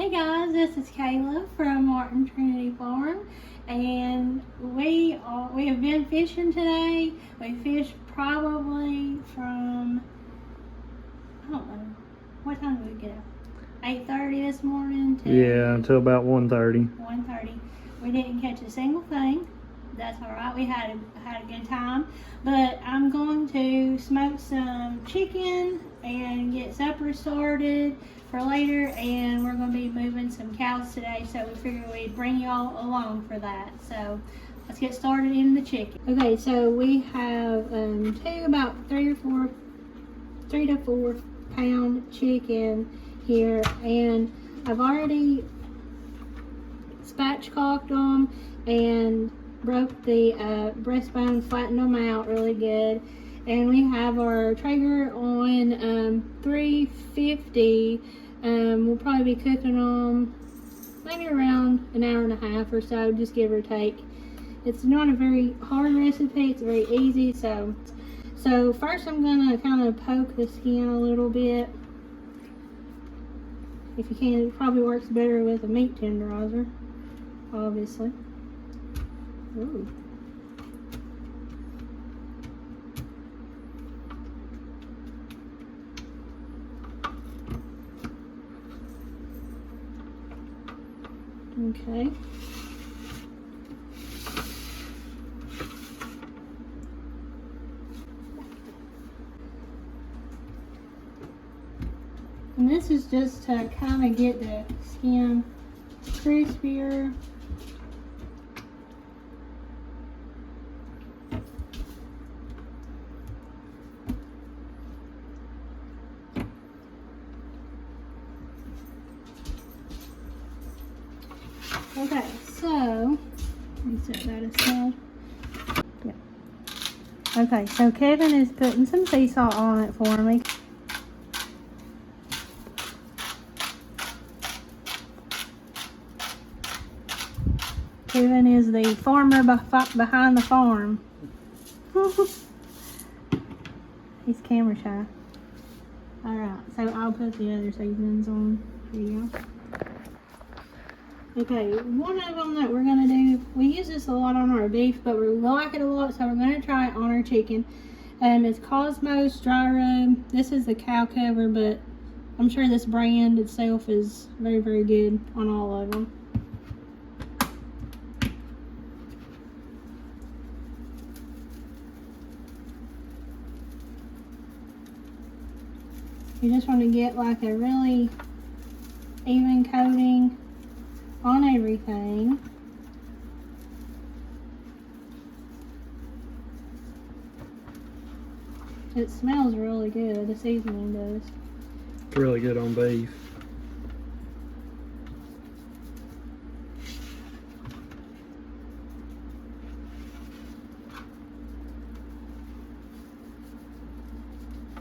Hey guys, this is Kayla from Martin Trinity Farm, and we have been fishing today. We fished probably from, I don't know, what time did we get up? 8:30 this morning to until about 1:30. 1:30. We didn't catch a single thing. That's all right. We had a good time. But I'm going to smoke some chicken and get supper started for later, and we're going to be moving some cows today, so we figured we'd bring y'all along for that. So let's get started in the chicken. Okay, so we have about 3 to 4 pound chicken here, and I've already spatchcocked them and broke the breastbone, flattened them out really good, and we have our Traeger on 350. We'll probably be cooking them maybe around an hour and a half or so, just give or take. It's not a very hard recipe, it's very easy. So first I'm gonna kind of poke the skin a little bit. If you can, it probably works better with a meat tenderizer, obviously. Ooh. Okay. And this is just to kind of get the skin crispier. Okay, so let me set that aside. Yeah. Okay, so Kevin is putting some sea salt on it for me. Kevin is the farmer behind the farm. He's camera shy. Alright, so I'll put the other seasonings on for you. Okay, one of them that we're going to do, we use this a lot on our beef, but we like it a lot, so we're going to try it on our chicken. It's Cosmos Dry Rub. This is the cow cover, but I'm sure this brand itself is very, very good on all of them. You just want to get like a really even coating on everything. It smells really good, the seasoning does. It's really good on beef.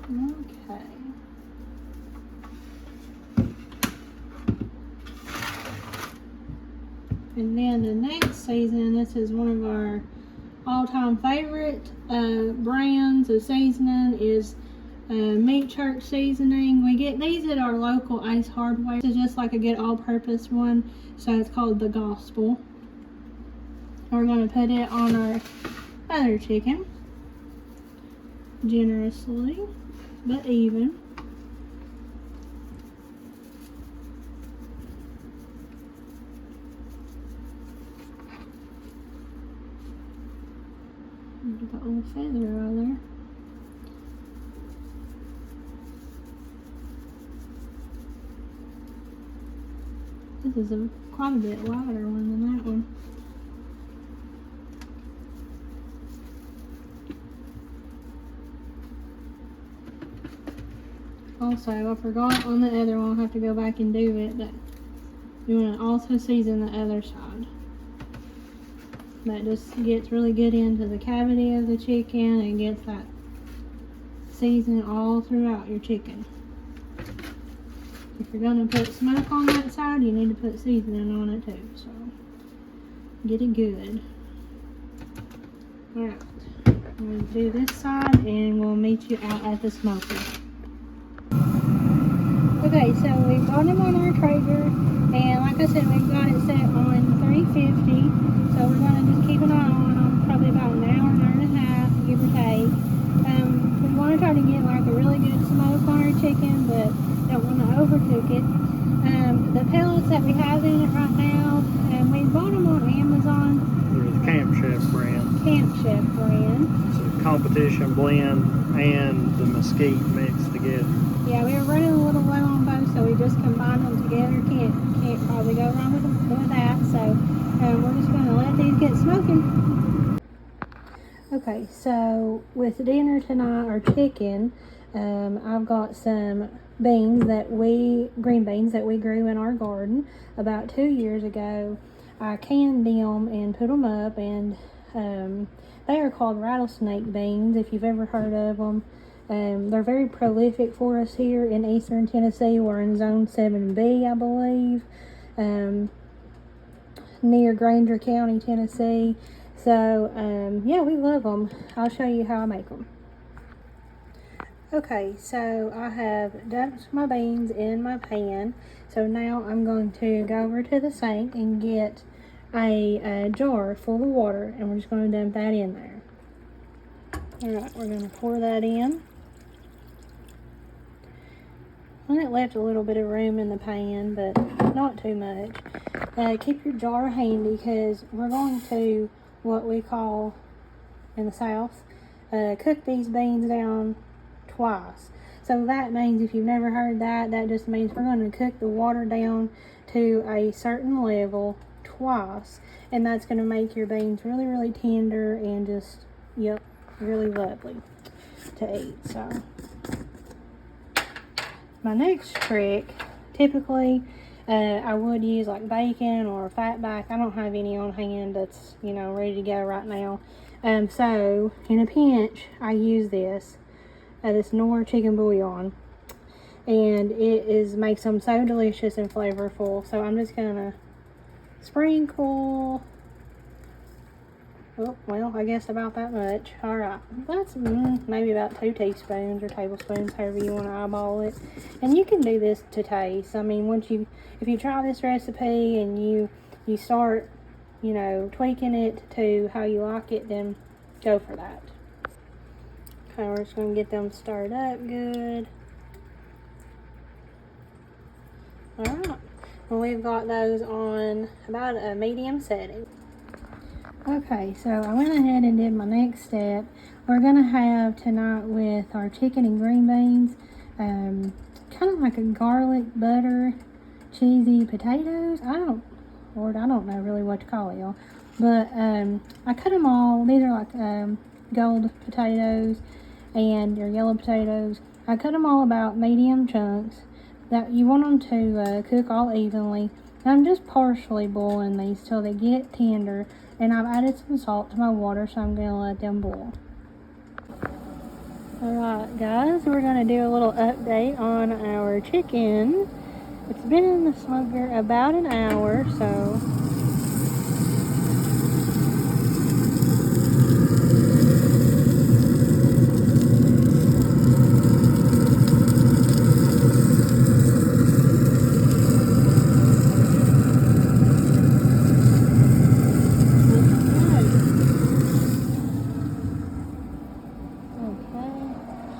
Okay. And then the next season, this is one of our all-time favorite brands of seasoning, is Meat Church seasoning. We get these at our local Ace Hardware. This is just like a good all-purpose one, so it's called the Gospel. We're going to put it on our other chicken, generously, but even. Get that little feather out there. This is quite a bit lighter one than that one. Also, I forgot on the other one, I'll have to go back and do it, but you want to also season the other side. That just gets really good into the cavity of the chicken and gets that seasoning all throughout your chicken. If you're going to put smoke on that side, you need to put seasoning on it too, so get it good. Alright, we'll do this side and we'll meet you out at the smoker. Okay, so we've got them on our Traeger, this and we've got it set on 350. So we're going to just keep an eye on them, probably about an hour and a half, give or take. We want to try to get like a really good smoke on our chicken, but don't want to overcook it. The pellets that we have in it right now, we bought them on Amazon. They're the Camp Chef brand. Camp Chef brand. It's a competition blend and the mesquite mixed together. Yeah, we were running a little low on both, so we just combined them together. Can't probably go wrong with that. So we're just going to let these get smoking. Okay, so with dinner tonight, our chicken, I've got some green beans that we grew in our garden about 2 years ago. I canned them and put them up, and they are called rattlesnake beans, if you've ever heard of them. They're very prolific for us here in eastern Tennessee. We're in zone 7B, I believe, near Granger County, Tennessee. So yeah, we love them. I'll show you how I make them. Okay, so I have dumped my beans in my pan. So now I'm going to go over to the sink and get a jar full of water, and we're just going to dump that in there. Alright, we're going to pour that in. And it left a little bit of room in the pan, but not too much. Keep your jar handy because we're going to, what we call in the South, cook these beans down twice. So that means, if you've never heard that, that just means we're going to cook the water down to a certain level twice, and that's going to make your beans really, really tender and just, yep, really lovely to eat. So my next trick, typically I would use like bacon or fat back. I don't have any on hand that's, you know, ready to go right now. So in a pinch, I use this Knorr chicken bouillon, and it makes them so delicious and flavorful. So I'm just gonna sprinkle, oh, well, I guess about that much. All right, that's maybe about 2 teaspoons or tablespoons, however you want to eyeball it. And you can do this to taste. I mean, if you try this recipe and you start, you know, tweaking it to how you like it, then go for that. Okay, we're just going to get them stirred up good. Alright, well, we've got those on about a medium setting. Okay, so I went ahead and did my next step. We're going to have tonight with our chicken and green beans, kind of like a garlic, butter, cheesy potatoes. I don't know really what to call it, y'all. But I cut them all. These are like gold potatoes and your yellow potatoes. I cut them all about medium chunks. That you want them to cook all evenly. I'm just partially boiling these till they get tender, and I've added some salt to my water, so I'm going to let them boil. Alright guys, we're going to do a little update on our chicken. It's been in the smoker about an hour, so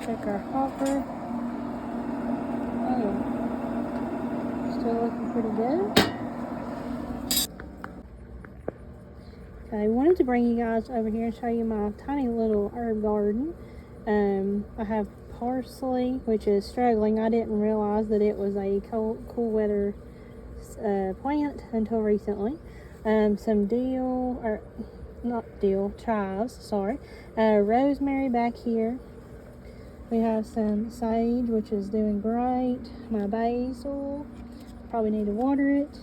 check our hopper. Oh, still looking pretty good. Okay, I wanted to bring you guys over here and show you my tiny little herb garden. I have parsley, which is struggling. I didn't realize that it was a cool weather plant until recently. Some dill, or not dill, chives, sorry. Rosemary back here. We have some sage, which is doing great. My basil, probably need to water it.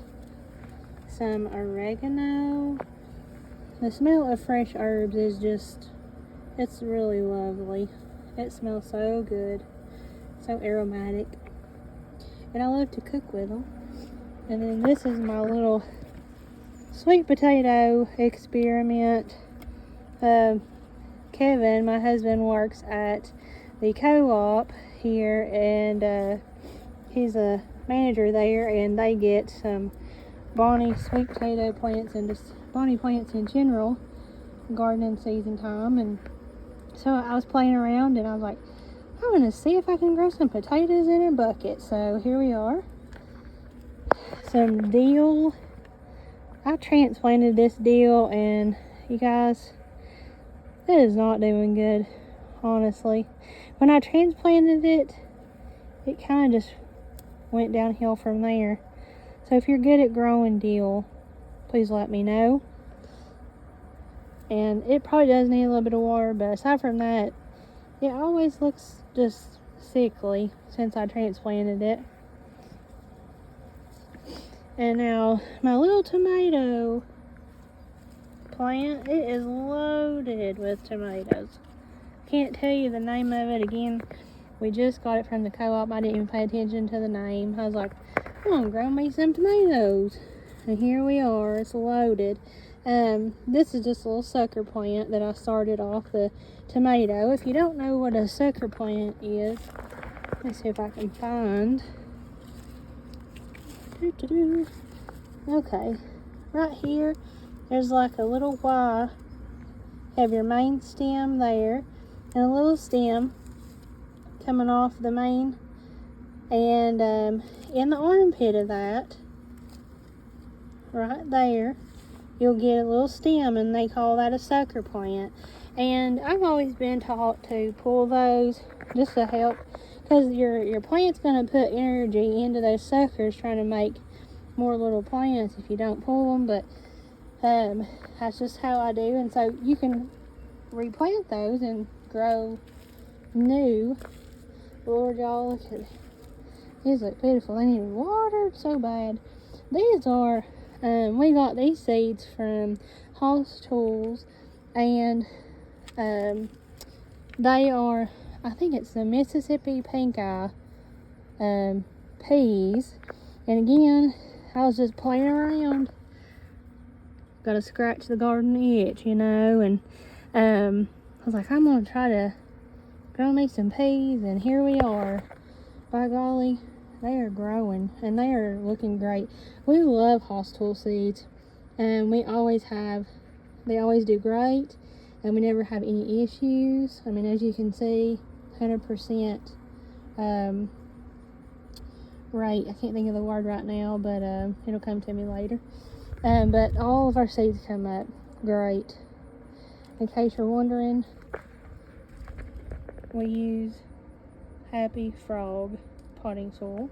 Some oregano. The smell of fresh herbs is just, it's really lovely. It smells so good, so aromatic. And I love to cook with them. And then this is my little sweet potato experiment. Kevin, my husband, works at the co-op here, and he's a manager there, and they get some Bonnie sweet potato plants and just Bonnie plants in general, gardening season time. And so I was playing around and I was like, I'm gonna see if I can grow some potatoes in a bucket. So here we are. Some dill. I transplanted this dill and you guys, it is not doing good, honestly. When I transplanted it, it kind of just went downhill from there. So if you're good at growing dill, please let me know. And it probably does need a little bit of water, but aside from that, it always looks just sickly since I transplanted it. And now my little tomato plant, it is loaded with tomatoes. Can't tell you the name of it. Again, we just got it from the co-op. I didn't even pay attention to the name. I was like, I'm gonna grow me some tomatoes. And here we are, it's loaded. This is just a little sucker plant that I started off the tomato. If you don't know what a sucker plant is, let's see if I can find. Okay, right here, there's like a little Y. Have your main stem there, and a little stem coming off the main. And in the armpit of that, right there, you'll get a little stem, and they call that a sucker plant. And I've always been taught to pull those just to help, because your plant's going to put energy into those suckers trying to make more little plants if you don't pull them. But that's just how I do. And so you can replant those and grow new. Lord, y'all, look at it. These look beautiful. They need water so bad. These are, we got these seeds from Hoss Tools, and they are, I think it's the Mississippi pink eye peas. And again, I was just playing around. Gotta scratch the garden itch, you know. And I was like, I'm gonna try to grow me some peas, and here we are. By golly, they are growing and they are looking great. We love Hoss Tool seeds, and we always have. They always do great, and we never have any issues. I mean, as you can see, 100% right. I can't think of the word right now, but it'll come to me later. But all of our seeds come up great. In case you're wondering, we use Happy Frog potting soil.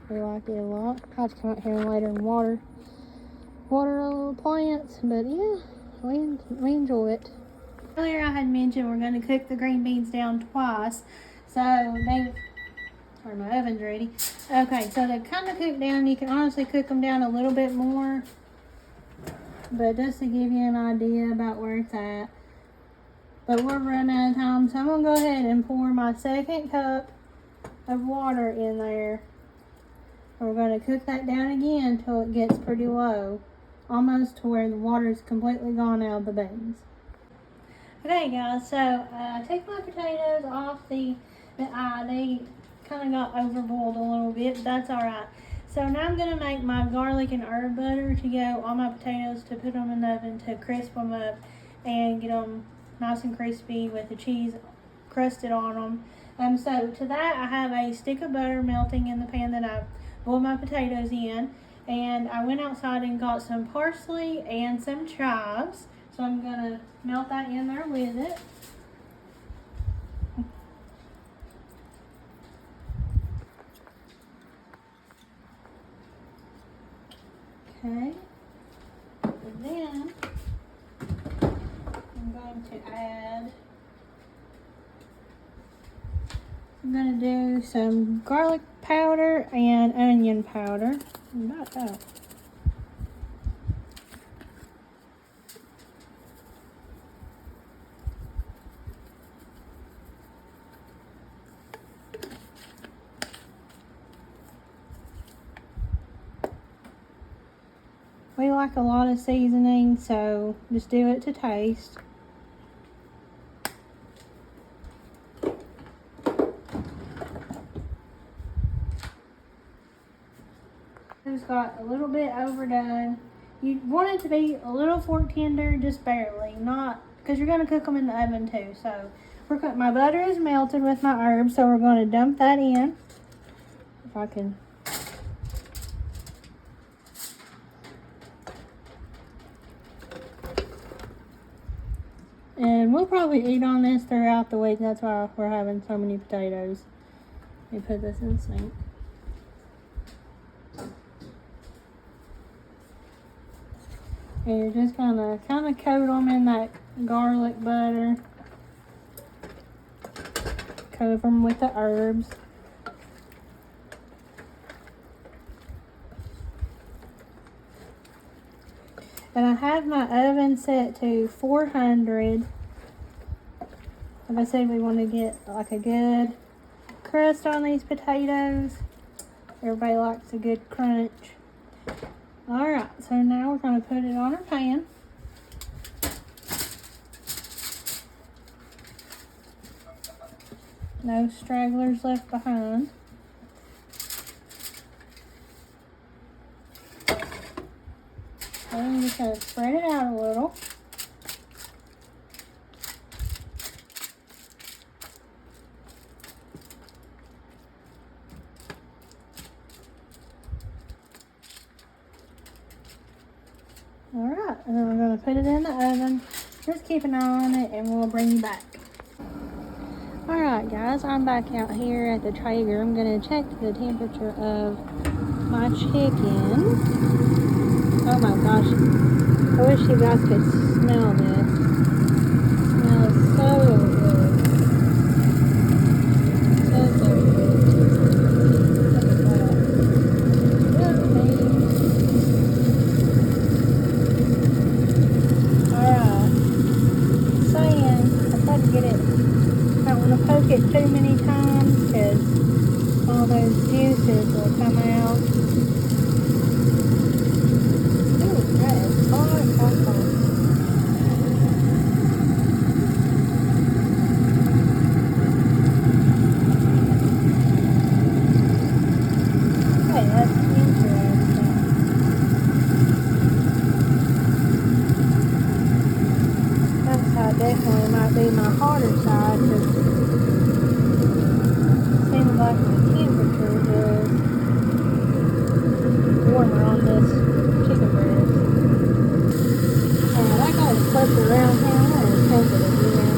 We like it a lot. I have to come out here later and water our little plants, but yeah, we enjoy it. Earlier I had mentioned we're going to cook the green beans down twice, so my oven's ready. Okay, so they're kind of cooked down. You can honestly cook them down a little bit more, but just to give you an idea about where it's at. But we're running out of time, so I'm going to go ahead and pour my second cup of water in there. We're going to cook that down again until it gets pretty low, almost to where the water is completely gone out of the beans. Okay guys, so I took my potatoes off the eye. They kind of got overboiled a little bit, but that's alright. So now I'm going to make my garlic and herb butter to go on my potatoes, to put them in the oven to crisp them up and get them nice and crispy with the cheese crusted on them. So to that I have a stick of butter melting in the pan that I boiled my potatoes in, and I went outside and got some parsley and some chives. So I'm going to melt that in there with it. Okay. And then I'm going to do some garlic powder and onion powder. About that. We like a lot of seasoning, so just do it to taste. Those got a little bit overdone. You want it to be a little fork tender, just barely, not because you're going to cook them in the oven too. So my butter is melted with my herbs, so we're going to dump that in. If I can. And we'll probably eat on this throughout the week. That's why we're having so many potatoes. Let me put this in the sink. And you're just gonna kind of coat them in that garlic butter. Cover them with the herbs. And I have my oven set to 400. Like I said, we want to get like a good crust on these potatoes. Everybody likes a good crunch. Alright, so now we're going to put it on our pan. No stragglers left behind. I'm just going to spread it out a little. Alright, and then we're going to put it in the oven. Just keep an eye on it and we'll bring you back. Alright guys, I'm back out here at the Traeger. I'm going to check the temperature of my chicken. Oh my gosh, I wish you guys could smell this. It smells so good. So good. Look at that. Alright. Saying, I tried to get it. I don't want to poke it too many times because all those juices will come out. Definitely might be my harder side because it seems like the temperature is warmer on this chicken breast. And I got to flip it around here. I'm going to take it again.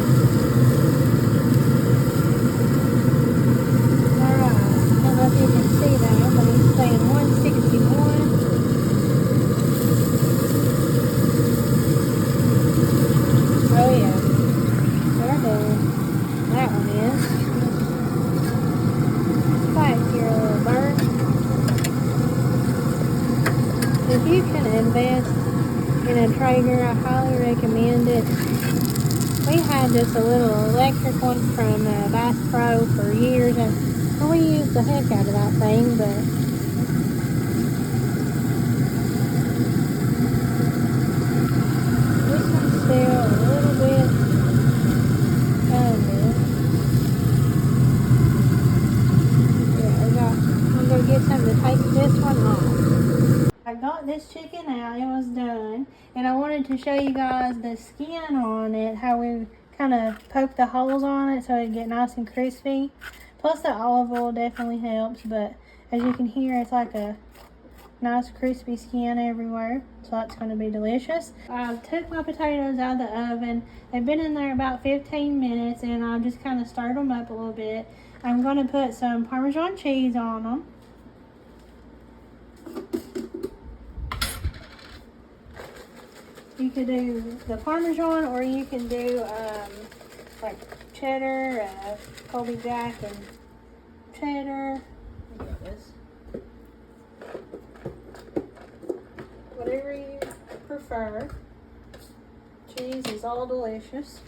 Alright, I don't know if you can see that, but it's saying 161. Oh yeah, they're done. That one is. Back here, little bird. If you can invest in a Traeger, I highly recommend it. We had just a little electric one from Bass Pro for years, and we used the heck out of that thing, but still a little bit under. Yeah, I'm going to get something to take this one off. I got this chicken out, it was done, and I wanted to show you guys the skin on it, how we kind of poke the holes on it so it get nice and crispy. Plus the olive oil definitely helps, but as you can hear, it's like a nice crispy skin everywhere, so that's going to be delicious. I took my potatoes out of the oven. They've been in there about 15 minutes, and I just kind of stirred them up a little bit. I'm going to put some Parmesan cheese on them. You could do the Parmesan, or you can do like cheddar, Colby Jack and cheddar. Look at this. Whatever you prefer. Cheese is all delicious.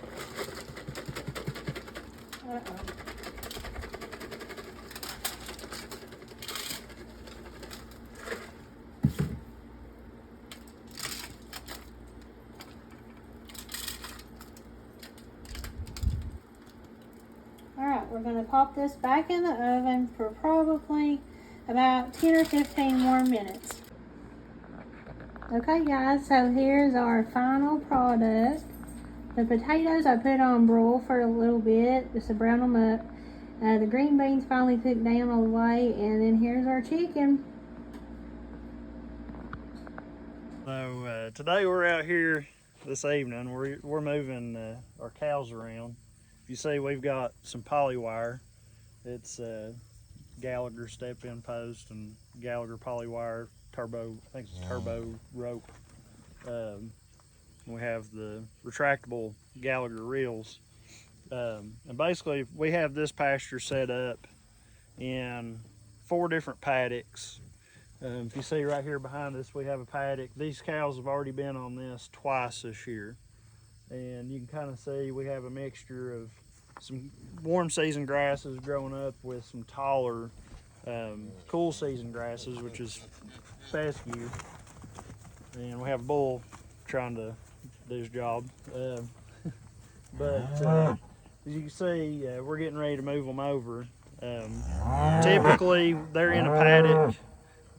Alright, we're going to pop this back in the oven for probably about 10 or 15 more minutes. Okay guys, so here's our final product. The potatoes I put on broil for a little bit just to brown them up. The green beans finally cooked down all the way, and then here's our chicken. So today we're out here this evening. We're moving our cows around. If you see, we've got some poly wire. It's Ghallager step-in post and Ghallager poly wire turbo. I think it's turbo rope. We have the retractable Ghallager reels. And basically, we have this pasture set up in 4 different paddocks. If you see right here behind us, we have a paddock. These cows have already been on this twice this year. And you can kind of see we have a mixture of some warm season grasses growing up with some taller cool season grasses, which is fescue. And we have a bull trying to do his job. But as you can see, we're getting ready to move them over. Typically, they're in a paddock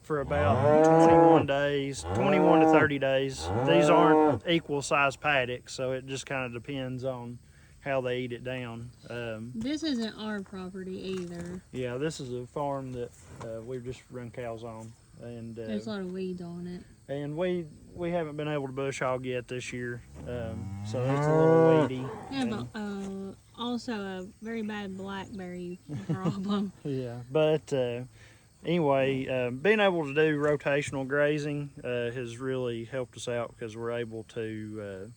for about 21 days, 21 to 30 days. These aren't equal size paddocks, so it just kind of depends on how they eat it down. This isn't our property either. Yeah, this is a farm that we've just run cows on. And there's a lot of weeds on it. And we haven't been able to bush hog yet this year, so it's a little weedy. Yeah, but also a very bad blackberry problem. Yeah, but anyway, being able to do rotational grazing has really helped us out because we're able to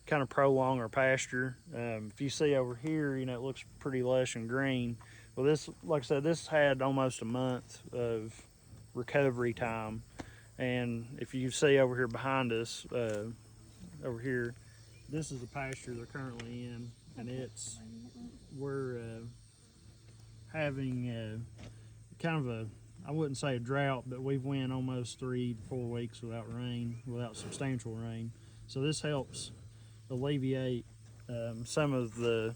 kind of prolong our pasture. If you see over here, you know, it looks pretty lush and green. Well, this, like I said, this had almost a month of recovery time. And if you see over here behind us, over here, this is the pasture they're currently in, and we're having kind of a, I wouldn't say a drought, but we've went almost 3 to 4 weeks without rain, without substantial rain. So this helps alleviate some of the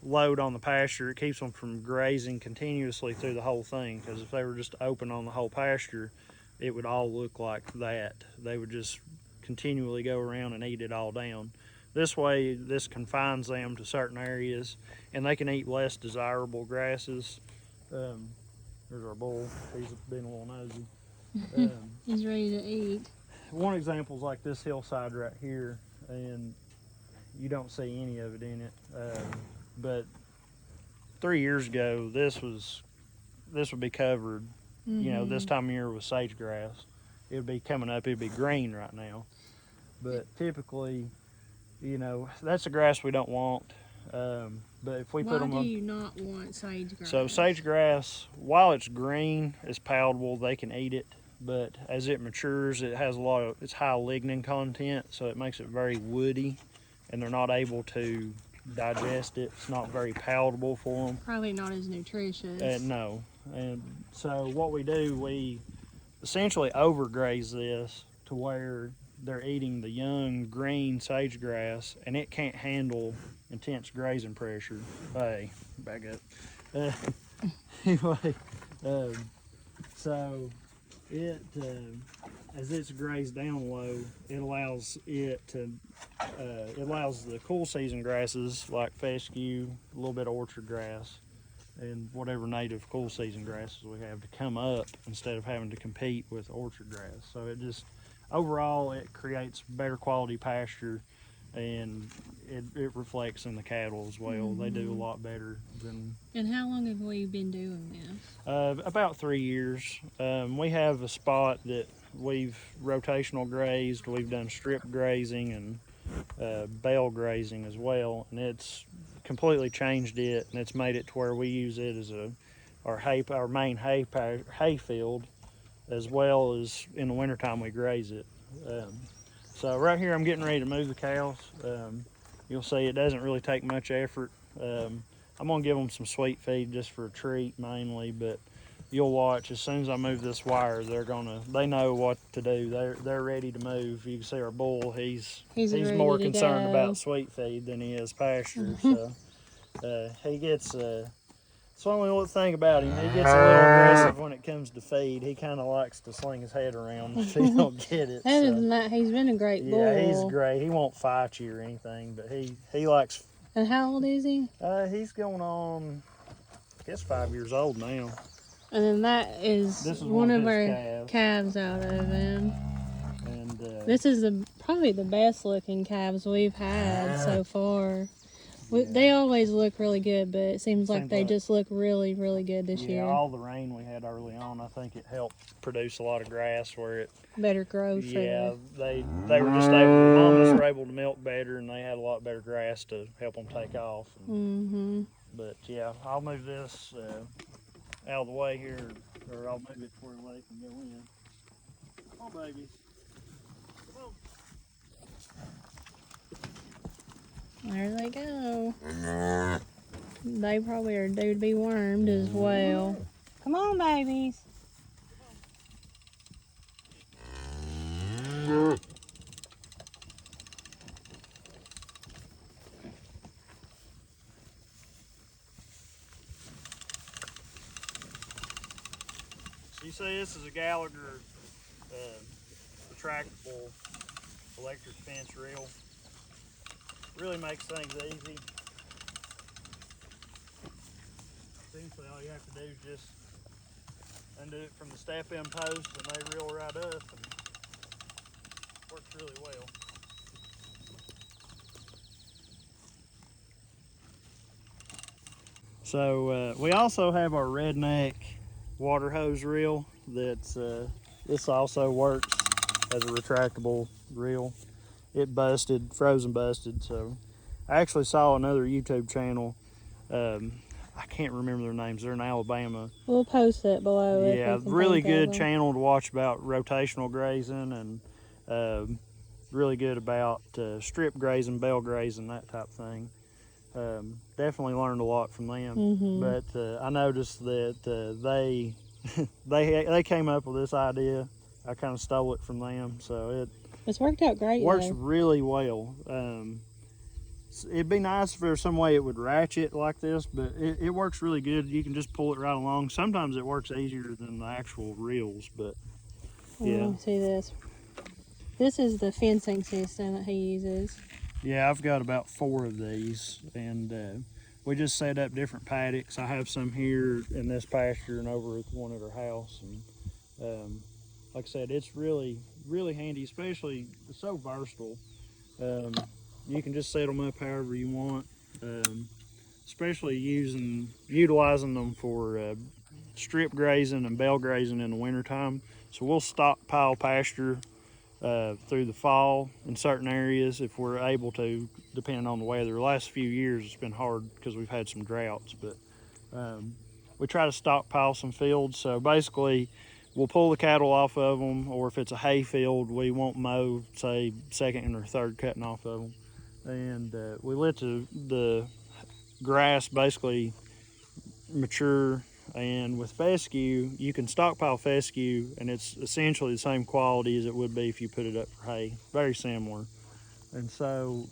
load on the pasture. It keeps them from grazing continuously through the whole thing, because if they were just open on the whole pasture, it would all look like that. They would just continually go around and eat it all down. This way, this confines them to certain areas, and they can eat less desirable grasses. There's our bull. He's been a little nosy. He's ready to eat. One example is like this hillside right here, and you don't see any of it in it. But 3 years ago, this would be covered. You know, this time of year with sage grass. It would be coming up. It'd be green right now. But typically, you know, that's the grass we don't want. But if we put them on, why do you not want sage grass? So sage grass, while it's green, it's palatable. They can eat it. But as it matures, it has it's high lignin content, so it makes it very woody, and they're not able to digest it. It's not very palatable for them. Probably not as nutritious. No. And so what we do, we essentially overgraze this to where they're eating the young green sage grass, and it can't handle intense grazing pressure. Hey, back up. Anyway, so it as it's grazed down low, it allows the cool season grasses like fescue, a little bit of orchard grass, and whatever native cool season grasses we have to come up instead of having to compete with orchard grass. So it just, overall, it creates better quality pasture, and it reflects in the cattle as well. They do a lot better than. And how long have we been doing this? About 3 years. We have a spot that we've rotational grazed. We've done strip grazing and bale grazing as well, and it's completely changed it, and it's made it to where we use it as our main hay field, as well as in the wintertime we graze it. So right here I'm getting ready to move the cows. You'll see it doesn't really take much effort. I'm gonna give them some sweet feed just for a treat mainly, but you'll watch as soon as I move this wire, they know what to do. They're ready to move. You can see our bull, he's more concerned about sweet feed than he is pasture. So he gets It's the only thing about him. He gets a little aggressive when it comes to feed. He kind of likes to sling his head around if he don't get it. Other than that, he's been a great bull. Yeah, he's great. He won't fight you or anything, but he likes. And how old is he? He's going on, I guess, 5 years old now. And then that is one of our calves out of him. And this is probably the best looking calves we've had so far. They always look really good, but it seems like they just look really, really good this year. Yeah, all the rain we had early on, I think it helped produce a lot of grass where it better growth. Yeah, they were just able. The mamas were able to milk better, and they had a lot better grass to help them take off. But yeah, I'll move this out of the way here, or I'll move it to where they can go in. Come on, babies. Come on. There they go. They probably are due to be wormed as well. Come on, babies. So you see this is a Ghallager retractable electric fence reel. Really makes things easy. Essentially all you have to do is just undo it from the step-in post and they reel right up and works really well. So we also have our redneck water hose reel that's this also works as a retractable reel. It busted, frozen busted, so I actually saw another YouTube channel. I can't remember their names. They're in Alabama. We'll post it below. Yeah, really good channel to watch about rotational grazing and really good about strip grazing, bale grazing, that type of thing. Definitely learned a lot from them. But I noticed that they came up with this idea. I kind of stole it from them, so it's worked out great. Works really well. It'd be nice if there was some way it would ratchet like this, but it works really good. You can just pull it right along. Sometimes it works easier than the actual reels, but yeah. See this. This is the fencing system that he uses. Yeah, I've got about 4 of these, and we just set up different paddocks. I have some here in this pasture and over at one at our house, and like I said, it's really, really handy, especially it's so versatile. You can just set them up however you want, especially utilizing them for strip grazing and bale grazing in the wintertime. So we'll stockpile pasture through the fall in certain areas if we're able to, depending on the weather. The last few years it's been hard because we've had some droughts, but we try to stockpile some fields. So basically we'll pull the cattle off of them, or if it's a hay field, we won't mow, say, second or third cutting off of them. And we let the grass basically mature. And with fescue, you can stockpile fescue, and it's essentially the same quality as it would be if you put it up for hay. Very similar. And so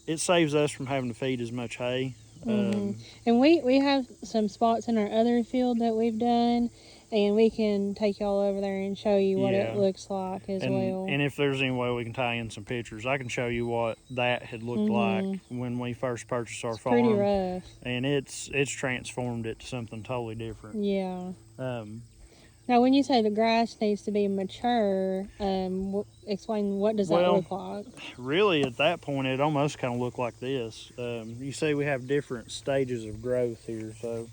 it saves us from having to feed as much hay. And we have some spots in our other field that we've done, and we can take y'all over there and show you what it looks like as well. And if there's any way we can tie in some pictures, I can show you what that had looked like when we first purchased our farm. Pretty rough. And it's transformed it to something totally different. Yeah. Now, when you say the grass needs to be mature, explain what does that look like? Really, at that point, it almost kind of looked like this. You see we have different stages of growth here. So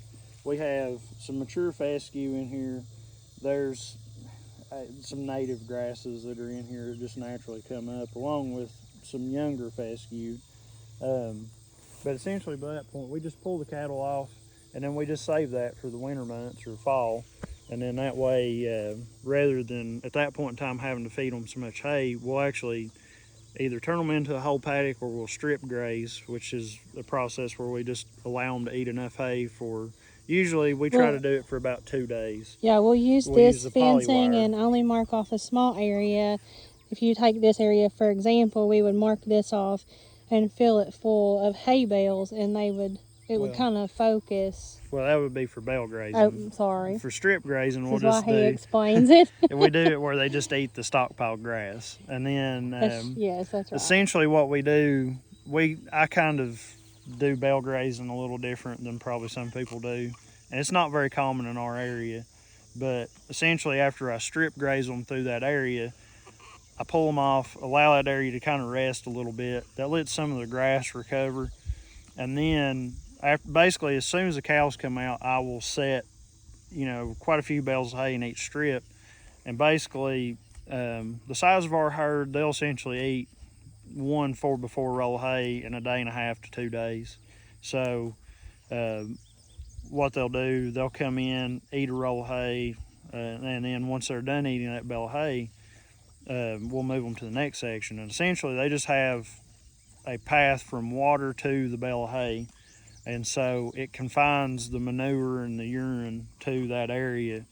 we have some mature fescue in here. There's some native grasses that are in here that just naturally come up, along with some younger fescue. But essentially, by that point, we just pull the cattle off, and then we just save that for the winter months or fall. And then that way, rather than at that point in time having to feed them so much hay, we'll actually either turn them into a whole paddock or we'll strip graze, which is a process where we just allow them to eat enough hay for, usually we try to do it for about 2 days. Yeah, we'll use this fencing and only mark off a small area. If you take this area, for example, we would mark this off and fill it full of hay bales, and they would it would kind of focus. Well, that would be for bale grazing. Oh, sorry. For strip grazing, This we'll is just why he do. explains it. We do it where they just eat the stockpile grass, and then Yes, that's right. essentially what we do, I kind of do bale grazing a little different than probably some people do, and it's not very common in our area. But essentially, after I strip graze them through that area, I pull them off, allow that area to kind of rest a little bit. That lets some of the grass recover, and then basically as soon as the cows come out, I will set, quite a few bales of hay in each strip, and basically the size of our herd, they'll essentially eat 1 4x4 roll of hay in a day and a half to 2 days. So what they'll do, they'll come in, eat a roll of hay, and then once they're done eating that bale of hay, we'll move them to the next section. And essentially they just have a path from water to the bale of hay, and so it confines the manure and the urine to that area.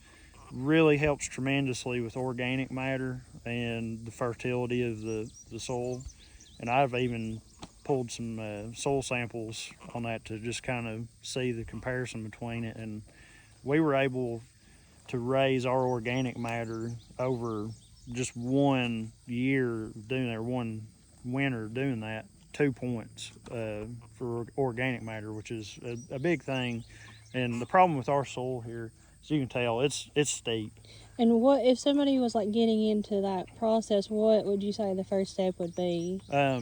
Really helps tremendously with organic matter and the fertility of the soil. And I've even pulled some soil samples on that to just kind of see the comparison between it, and we were able to raise our organic matter over just 1 year doing that, 1 winter doing that, 2 points for organic matter, which is a big thing. And the problem with our soil here, as you can tell, it's steep. And what if somebody was like getting into that process? What would you say the first step would be? Back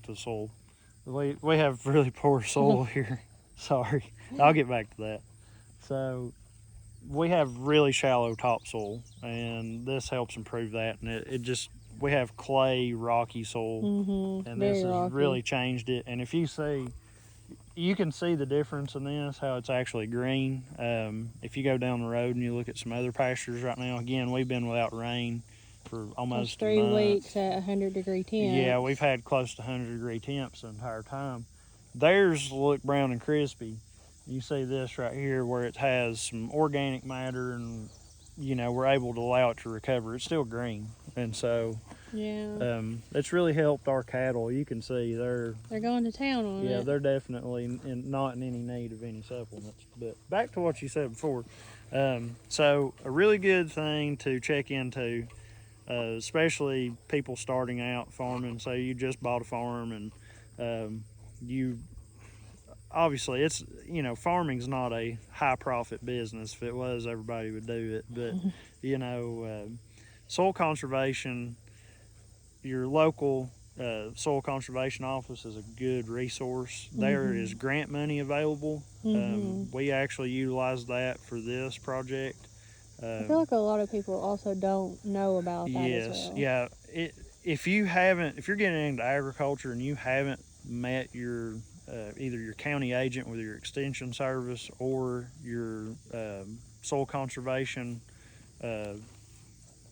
to the soil. We have really poor soil here. Sorry, I'll get back to that. So we have really shallow topsoil, and this helps improve that. And it just, we have clay, rocky soil, and this has really changed it. And if you see, you can see the difference in this, how it's actually green. If you go down the road and you look at some other pastures right now, again, we've been without rain for almost 3 weeks at 100-degree temps. Yeah, we've had close to 100-degree temps the entire time. Theirs look brown and crispy. You see this right here where it has some organic matter, and we're able to allow it to recover. It's still green, and so it's really helped our cattle. You can see they're going to town on it. Yeah, they're definitely not in any need of any supplements. But back to what you said before. So a really good thing to check into, especially people starting out farming. Say you just bought a farm, and you obviously, it's, farming's not a high profit business. If it was, everybody would do it. But soil conservation, your local soil conservation office is a good resource. There is grant money available. We actually utilize that for this project. I feel like a lot of people also don't know about that as well. Yeah. If you're getting into agriculture and you haven't met your either your county agent with your extension service or your soil conservation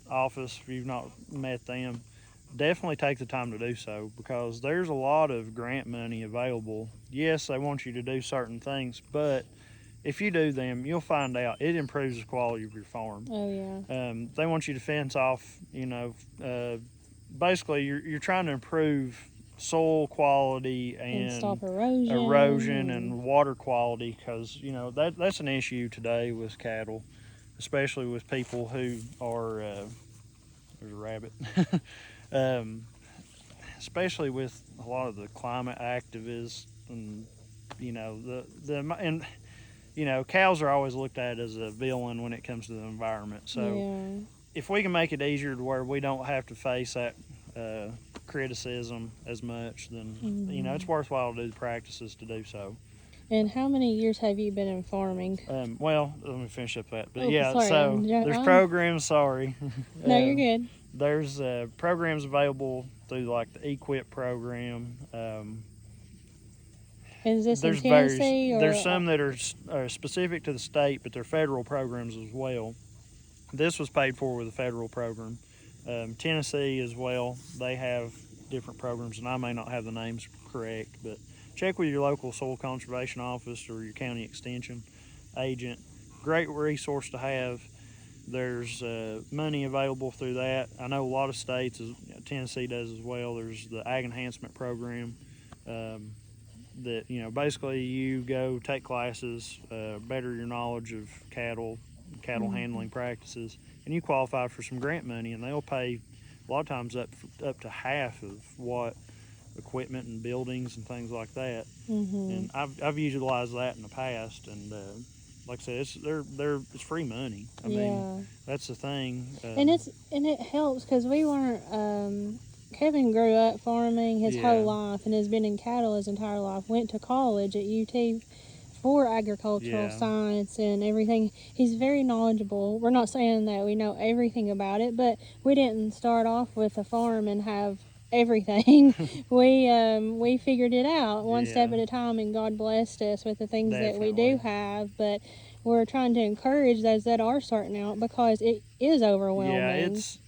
office, if you've not met them, definitely take the time to do so, because there's a lot of grant money available. Yes, they want you to do certain things, but if you do them, you'll find out it improves the quality of your farm. Oh yeah. They want you to fence off, basically you're trying to improve soil quality and stop erosion and water quality, because that's an issue today with cattle, especially with people who are there's a rabbit. Especially with a lot of the climate activists, and cows are always looked at as a villain when it comes to the environment. So if we can make it easier to where we don't have to face that criticism as much, then it's worthwhile to do the practices to do so. And how many years have you been in farming? Well, let me finish up that. But sorry, so there's programs. Sorry. No, you're good. There's programs available through like the EQIP program. Is this in Tennessee? There's some that are specific to the state, but they're federal programs as well. This was paid for with a federal program. Tennessee as well, they have different programs, and I may not have the names correct, but check with your local soil conservation office or your county extension agent. Great resource to have. There's money available through that. I know a lot of states, Tennessee does as well. There's the Ag Enhancement Program. that, you know, basically you go take classes, better your knowledge of cattle handling practices, and you qualify for some grant money, and they'll pay a lot of times up to half of what equipment and buildings and things like that. And I've utilized that in the past, and like I said, it's free money. I mean, that's the thing. And it helps because we weren't. Kevin grew up farming his whole life and has been in cattle his entire life. Went to college at UT for agricultural science and everything. He's very knowledgeable. We're not saying that we know everything about it, but we didn't start off with a farm and have everything. We figured it out one step at a time, and God blessed us with the things that we do have. But we're trying to encourage those that are starting out because it is overwhelming. Yeah,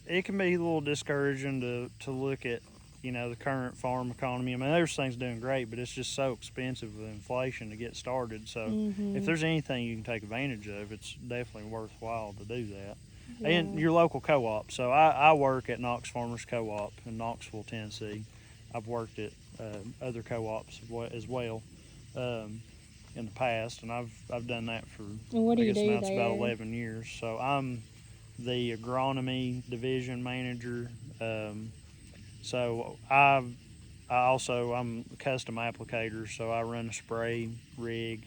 it can be a little discouraging to look at, you know, the current farm economy. I mean, there's things doing great, but it's just so expensive with inflation to get started. So if there's anything you can take advantage of, it's definitely worthwhile to do that. Yeah. And your local co-op. So I work at Knox Farmers Co-op in Knoxville, Tennessee. I've worked at other co-ops as well in the past, and I've done that for, and what do you I guess do now it's there? about 11 years. So I'm the agronomy division manager. So I'm a custom applicator, so I run a spray rig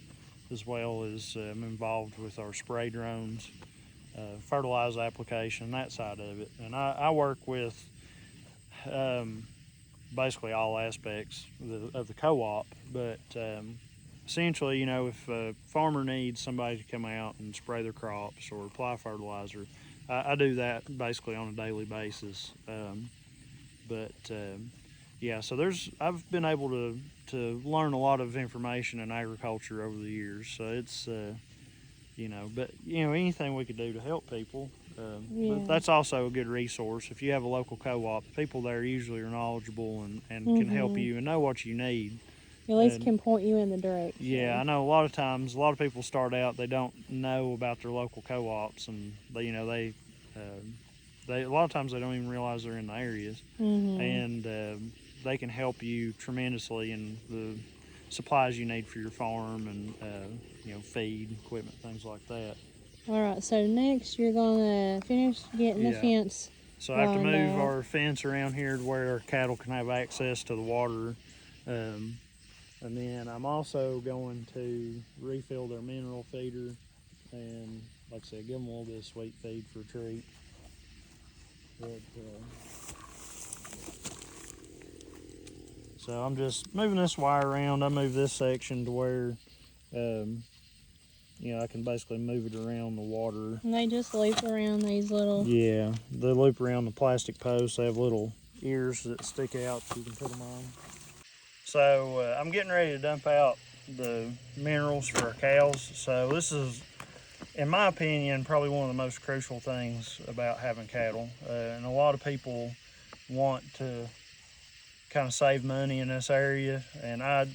as well as I'm involved with our spray drones, fertilizer application, that side of it. And I work with basically all aspects of the co-op, but essentially, you know, if a farmer needs somebody to come out and spray their crops or apply fertilizer, I do that basically on a daily basis. Yeah, so I've been able to learn a lot of information in agriculture over the years. So it's you know, but you know, anything we could do to help people. But that's also a good resource. If you have a local co-op, people there usually are knowledgeable and can help you and know what you need. At least can point you in the direction. Yeah, I know a lot of times, a lot of people start out, they don't know about their local co-ops, and they a lot of times they don't even realize they're in the areas, and they can help you tremendously in the supplies you need for your farm and you know, feed, equipment, things like that. All right, so next you're gonna finish getting the fence. So I have to move our fence around here to where our cattle can have access to the water. And then I'm also going to refill their mineral feeder and, like I said, give them a little bit of sweet feed for a treat. But, so I'm just moving this wire around. I move this section to where, you know, I can basically move it around the water. And they just loop around these little... Yeah, they loop around the plastic posts. They have little ears that stick out so you can put them on. So I'm getting ready to dump out the minerals for our cows. So this is, in my opinion, probably one of the most crucial things about having cattle. And a lot of people want to kind of save money in this area. And I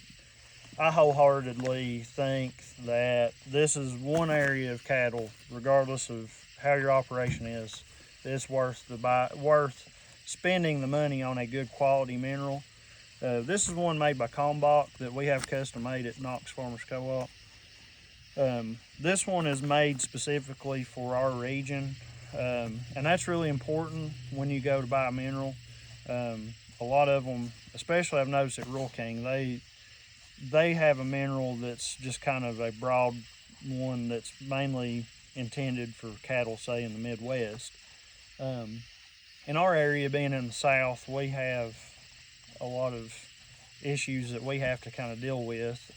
wholeheartedly think that this is one area of cattle, regardless of how your operation is, it's worth spending the money on a good quality mineral. This is one made by Kalmbach that we have custom made at Knox Farmers Co-op. This one is made specifically for our region, and that's really important when you go to buy a mineral. A lot of them, especially I've noticed at Rural King, they have a mineral that's just kind of a broad one that's mainly intended for cattle, say in the Midwest. In our area, being in the South, we have a lot of issues that we have to kind of deal with.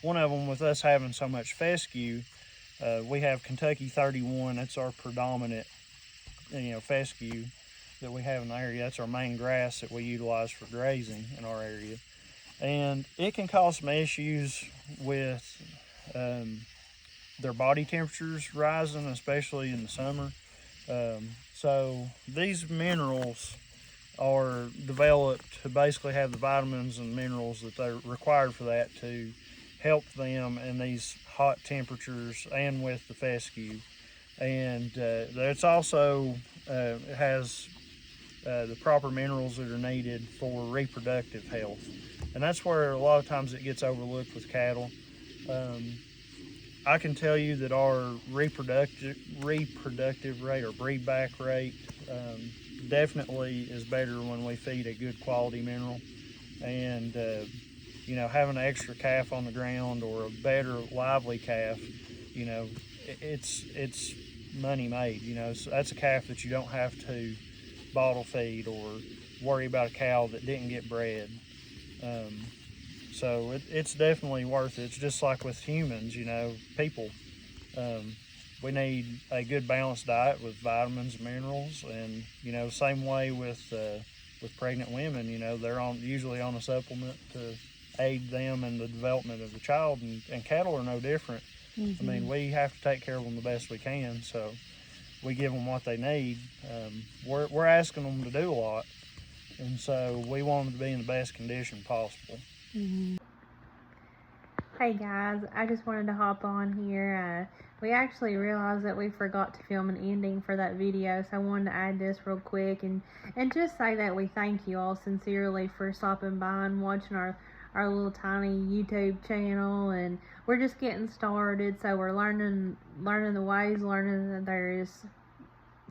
One of them, with us having so much fescue, we have Kentucky 31. That's our predominant, you know, fescue that we have in the area. That's our main grass that we utilize for grazing in our area. And it can cause some issues with their body temperatures rising, especially in the summer. So these minerals are developed to basically have the vitamins and minerals that they're required for that to help them in these hot temperatures and with the fescue. And it's also has the proper minerals that are needed for reproductive health. And that's where a lot of times it gets overlooked with cattle. I can tell you that our reproductive rate or breed back rate definitely is better when we feed a good quality mineral. And you know, having an extra calf on the ground or a better lively calf, you know, it's money made. You know, so that's a calf that you don't have to bottle feed or worry about a cow that didn't get bred. So it's definitely worth it. It's just like with humans, you know, people. We need a good balanced diet with vitamins and minerals, and you know, same way with pregnant women. You know, they're usually on a supplement to aid them in the development of the child, and cattle are no different. Mm-hmm. I mean, we have to take care of them the best we can, so we give them what they need. We're asking them to do a lot, and so we want them to be in the best condition possible. Mm-hmm. Hey guys, I just wanted to hop on here. We actually realized that we forgot to film an ending for that video, so I wanted to add this real quick and just say that we thank you all sincerely for stopping by and watching our little tiny YouTube channel. And we're just getting started, so we're learning the ways, learning that there is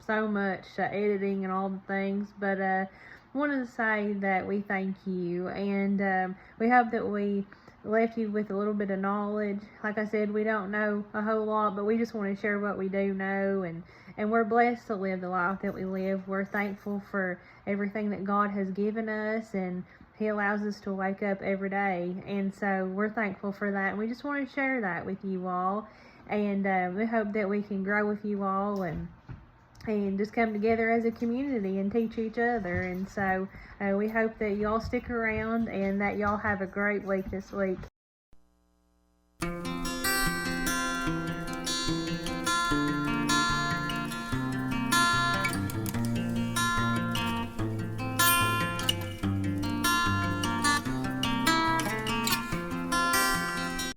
so much editing and all the things, but wanted to say that we thank you, and we hope that we left you with a little bit of knowledge. Like I said, we don't know a whole lot, but we just want to share what we do know, and we're blessed to live the life that we live. We're thankful for everything that God has given us, and He allows us to wake up every day, and so we're thankful for that, and we just want to share that with you all, and we hope that we can grow with you all and just come together as a community and teach each other. And so we hope that y'all stick around and that y'all have a great week this week.